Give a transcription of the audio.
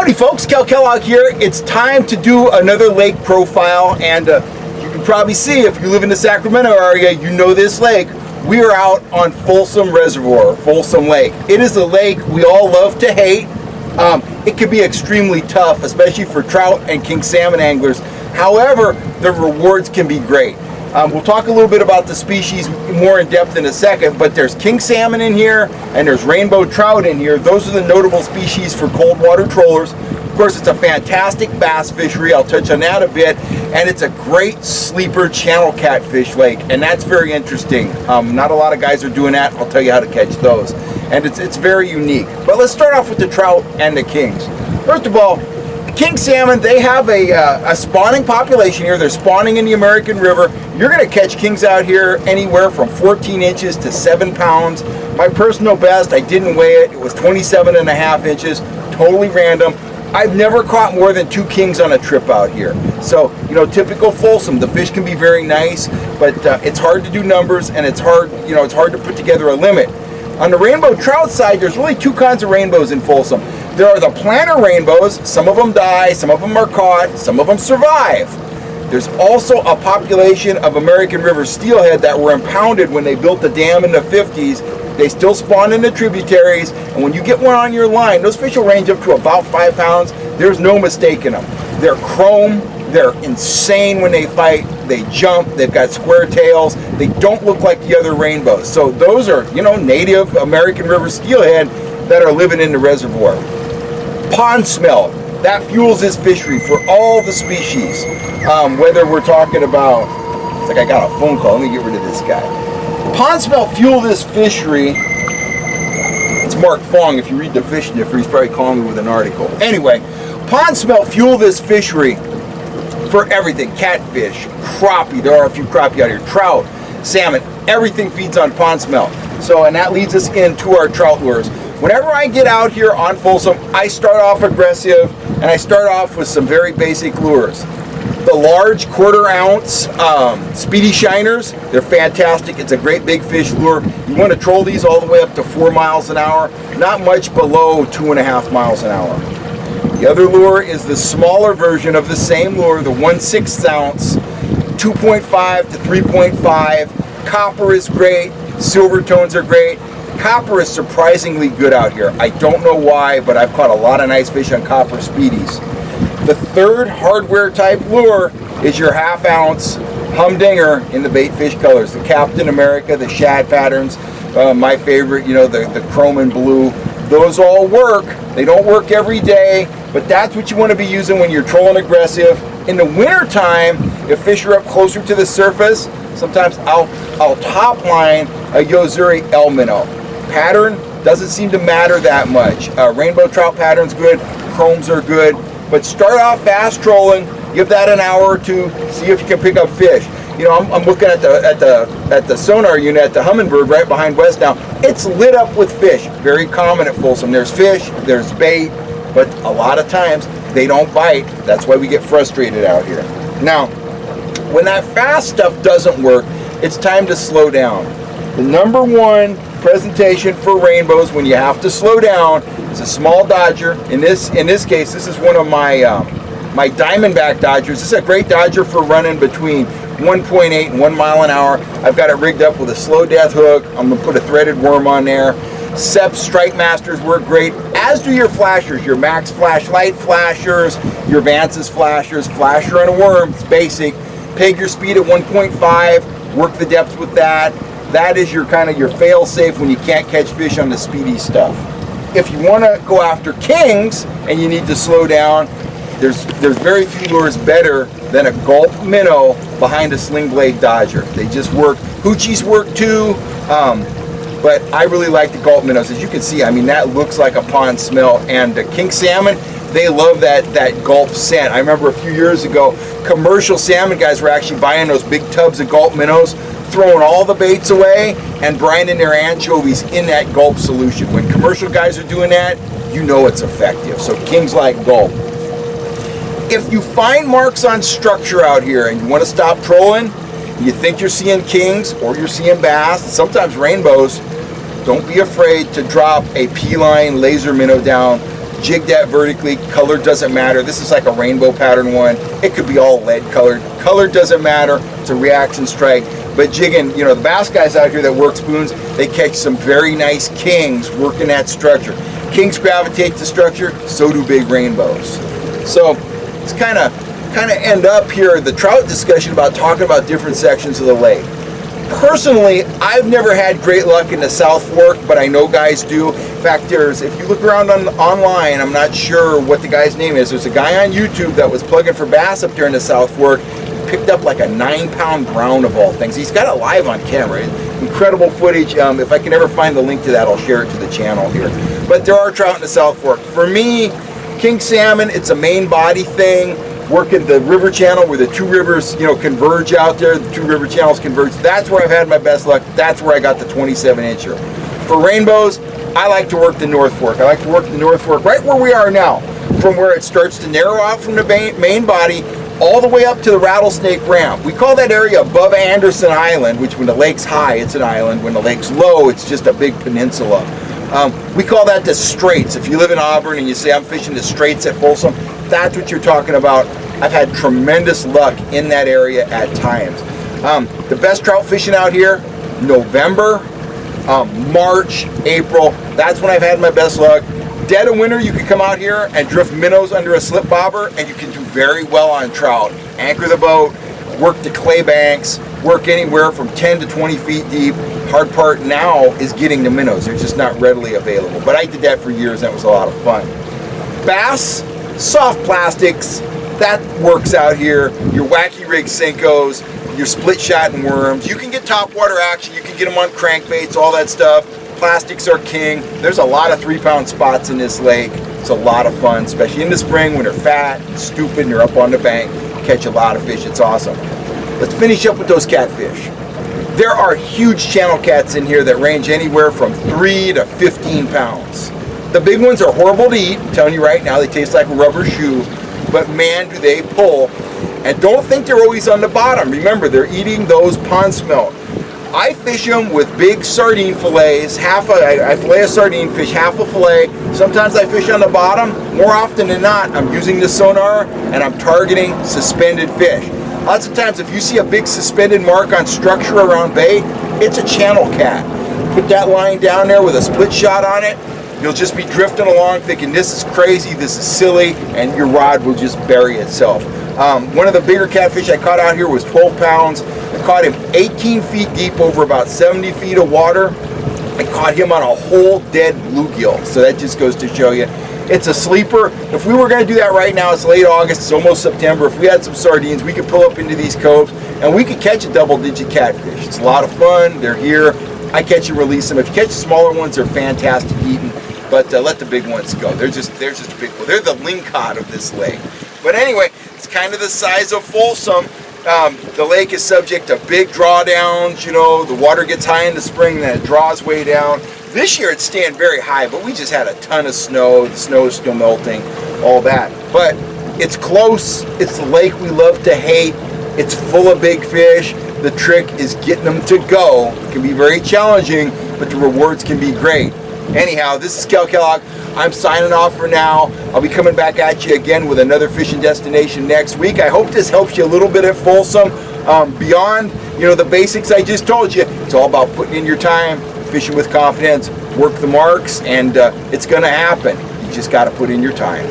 Howdy folks, Kel Kellogg here. It's time to do another lake profile, and you can probably see if you live in the Sacramento area, you know this lake. We are out on Folsom Reservoir, Folsom Lake. It is a lake we all love to hate. It can be extremely tough, especially for trout and king salmon anglers. However, the rewards can be great. We'll talk a little bit about the species more in depth in a second, but there's king salmon in here and there's rainbow trout in here. Those are the notable species for cold water trollers. Of course, it's a fantastic bass fishery. I'll touch on that a bit. And it's a great sleeper channel catfish lake, and that's very interesting. Not a lot of guys are doing that. I'll tell you how to catch those. And it's very unique. But let's start off with the trout and the kings. First of all, king salmon, they have a spawning population here. They're spawning in the American River. You're going to catch kings out here anywhere from 14 inches to 7 pounds. My personal best, I didn't weigh it. It was 27.5 inches, totally random. I've never caught more than 2 kings on a trip out here. So, you know, typical Folsom, the fish can be very nice, but it's hard to do numbers, and it's hard, you know, it's hard to put together a limit. On the rainbow trout side, there's really 2 kinds of rainbows in Folsom. There are the planter rainbows. Some of them die, some of them are caught, some of them survive. There's also a population of American River steelhead that were impounded when they built the dam in the 50s. They still spawn in the tributaries, and when you get one on your line, those fish will range up to about 5 pounds. There's no mistaking them. They're chrome, they're insane when they fight, they jump, they've got square tails, they don't look like the other rainbows. So those are, you know, native American River steelhead that are living in the reservoir. Pond smelt, that fuels this fishery for all the species. Whether we're talking about, it's like I got a phone call, let me get rid of this guy. Pond smelt fuel this fishery. It's Mark Fong. If you read the Fish Sniffer, he's probably calling me with an article. Anyway, pond smelt fuel this fishery for everything. Catfish, crappie, there are a few crappie out here, trout, salmon, everything feeds on pond smelt. So, and that leads us into our trout lures. Whenever I get out here on Folsom, I start off aggressive, and I start off with some very basic lures. The large 1/4 ounce speedy shiners, they're fantastic. It's a great big fish lure. You want to troll these all the way up to 4 miles an hour, not much below 2.5 miles an hour. The other lure is the smaller version of the same lure, the 1/6 ounce, 2.5 to 3.5. Copper is great, silver tones are great. Copper is surprisingly good out here. I don't know why, but I've caught a lot of nice fish on copper speedies. The third hardware type lure is your 1/2 ounce humdinger in the bait fish colors. The Captain America, the shad patterns, my favorite, you know, the chrome and blue. Those all work. They don't work every day, but that's what you want to be using when you're trolling aggressive. In the winter time, if fish are up closer to the surface, sometimes I'll top line a Yozuri El Minnow. Pattern doesn't seem to matter that much. Rainbow trout pattern's good, chromes are good, but start off fast trolling, give that an hour or two, see if you can pick up fish. You know, I'm looking at the sonar unit at the Humminbird right behind West now. It's lit up with fish, very common at Folsom. There's fish, there's bait, but a lot of times they don't bite. That's why we get frustrated out here. Now, when that fast stuff doesn't work, it's time to slow down. The number one presentation for rainbows when you have to slow down is a small dodger. In this case, this is one of my my Diamondback dodgers. This is a great dodger for running between 1.8 and 1 mile an hour. I've got it rigged up with a slow death hook. I'm gonna put a threaded worm on there. Sepp Strike Masters work great, as do your flashers, your Max Flashlight flashers, your Vance's flashers. Flasher and a worm, it's basic. Peg your speed at 1.5, work the depth with that. That is your kind of your fail safe when you can't catch fish on the speedy stuff. If you want to go after kings and you need to slow down, there's very few lures better than a gulp minnow behind a sling blade dodger. They just work. Hoochies work too, but I really like the gulp minnows. As you can see, I mean, that looks like a pond smelt, and the king salmon, they love that gulp scent. I remember a few years ago, commercial salmon guys were actually buying those big tubs of gulp minnows, throwing all the baits away and brining their anchovies in that gulp solution. When commercial guys are doing that, you know it's effective. So kings like gulp. If you find marks on structure out here and you want to stop trolling, you think you're seeing kings or you're seeing bass, sometimes rainbows, don't be afraid to drop a P-line laser minnow down jig that vertically. Color doesn't matter. This is like a rainbow pattern one. It could be all lead colored. Color doesn't matter. It's a reaction strike. But jigging, you know, the bass guys out here that work spoons, they catch some very nice kings working that structure. Kings gravitate to structure, so do big rainbows. So it's kind of end up here the trout discussion about talking about different sections of the lake. Personally, I've never had great luck in the South Fork, but I know guys do. In fact, if you look around online, I'm not sure what the guy's name is. There's a guy on YouTube that was plugging for bass up there in the South Fork. He picked up like a 9-pound brown of all things. He's got it live on camera. Incredible footage. If I can ever find the link to that, I'll share it to the channel here. But there are trout in the South Fork. For me, king salmon, it's a main body thing. Working the river channel where the two rivers, you know, converge out there, the two river channels converge. That's where I've had my best luck. That's where I got the 27-incher. For rainbows, I like to work the North Fork. I like to work the North Fork right where we are now, from where it starts to narrow out from the main body all the way up to the Rattlesnake Ramp. We call that area above Anderson Island, which when the lake's high, it's an island. When the lake's low, it's just a big peninsula. We call that the Straits. If you live in Auburn and you say, I'm fishing the Straits at Folsom, that's what you're talking about. I've had tremendous luck in that area at times. The best trout fishing out here, November, March, April. That's when I've had my best luck. Dead of winter, you can come out here and drift minnows under a slip bobber, and you can do very well on trout. Anchor the boat, work the clay banks, work anywhere from 10 to 20 feet deep. Hard part now is getting the minnows. They're just not readily available. But I did that for years, and it was a lot of fun. Bass, soft plastics, that works out here. Your wacky rig Senkos, your split shot and worms. You can get topwater action. You can get them on crankbaits, all that stuff. Plastics are king. There's a lot of 3-pound spots in this lake. It's a lot of fun, especially in the spring when they're fat and stupid and you're up on the bank. Catch a lot of fish. It's awesome. Let's finish up with those catfish. There are huge channel cats in here that range anywhere from 3 to 15 pounds. The big ones are horrible to eat. I'm telling you right now, they taste like a rubber shoe. But man, do they pull. And don't think they're always on the bottom. Remember, they're eating those pond smelt. I fish them with big sardine fillets. I fillet a sardine fish, half a fillet. Sometimes I fish on the bottom. More often than not, I'm using the sonar and I'm targeting suspended fish. Lots of times, if you see a big suspended mark on structure around bait, it's a channel cat. Put that line down there with a split shot on it. You'll just be drifting along thinking this is crazy, this is silly, and your rod will just bury itself. One of the bigger catfish I caught out here was 12 pounds. I caught him 18 feet deep over about 70 feet of water. I caught him on a whole dead bluegill. So that just goes to show you, it's a sleeper. If we were going to do that right now, it's late August, it's almost September. If we had some sardines, we could pull up into these coves and we could catch a double-digit catfish. It's a lot of fun. They're here. I catch and release them. If you catch the smaller ones, they're fantastic eating. But let the big ones go. They're just big. Well, they're the lingcod of this lake. But anyway, it's kind of the size of Folsom. The lake is subject to big drawdowns. You know, the water gets high in the spring, then it draws way down. This year it's staying very high, but we just had a ton of snow. The snow is still melting, all that. But it's close. It's the lake we love to hate. It's full of big fish. The trick is getting them to go. It can be very challenging, but the rewards can be great. Anyhow, this is Kel Kellogg. I'm signing off for now. I'll be coming back at you again with another fishing destination next week. I hope this helps you a little bit at Folsom. Beyond, you know, the basics I just told you, it's all about putting in your time, fishing with confidence, work the marks, and it's going to happen. You just got to put in your time.